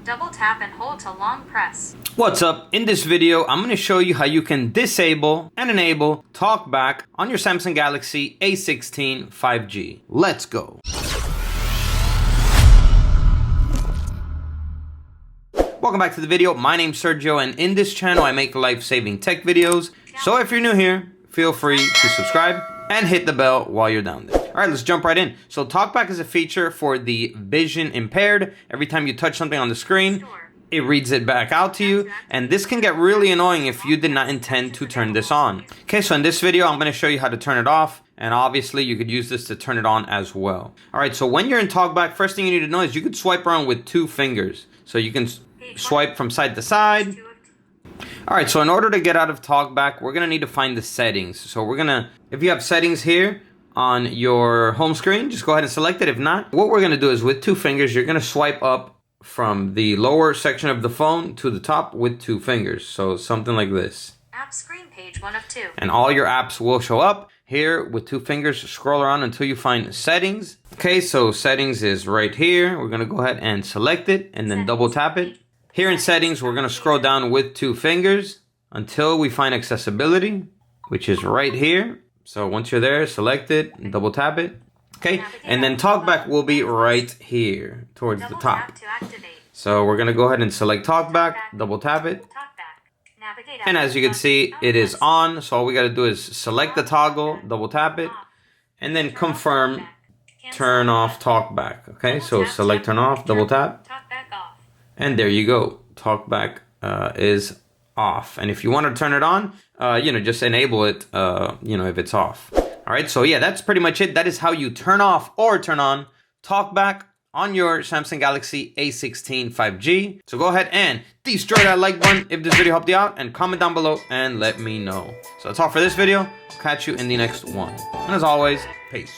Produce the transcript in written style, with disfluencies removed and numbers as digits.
double tap and hold to long press. What's up? In this video, I'm going to show you how you can disable and enable TalkBack on your Samsung Galaxy A16 5G. Let's go. Welcome back to the video. My name's Sergio, and in this channel, I make life-saving tech videos. So if you're new here, feel free to subscribe and hit the bell while you're down there. All right, let's jump right in. So TalkBack is a feature for the vision impaired. Every time you touch something on the screen, it reads it back out to you. And this can get really annoying if you did not intend to turn this on. Okay, so in this video, I'm going to show you how to turn it off. And obviously, you could use this to turn it on as well. All right, so when you're in TalkBack, first thing you need to know is you could swipe around with 2 fingers. So you can swipe from side to side. All right, so in order to get out of TalkBack, we're gonna need to find the settings. So we're gonna, if you have settings here on your home screen, just go ahead and select it. If not, what we're gonna do is with 2 fingers, you're gonna swipe up from the lower section of the phone to the top with 2 fingers. So something like this. App screen page 1 of 2. And all your apps will show up. Here with 2 fingers, scroll around until you find settings. Okay, so settings is right here. We're gonna go ahead and select it and then double tap it. Here in settings, we're gonna scroll down with 2 fingers until we find accessibility, which is right here. So once you're there, select it and double tap it. Okay, and then TalkBack will be right here towards the top. So we're gonna go ahead and select TalkBack, double tap it. And as you can see, it is on. So all we gotta do is select the toggle, double tap it, and then confirm, turn off TalkBack. Okay, so select turn off, double tap. And there you go. TalkBack is off. And if you want to turn it on, just enable it, if it's off. All right, so yeah, that's pretty much it. That is how you turn off or turn on TalkBack on your Samsung Galaxy A16 5G. So go ahead and destroy that like button if this video helped you out, and comment down below and let me know. So that's all for this video. Catch you in the next one. And as always, peace.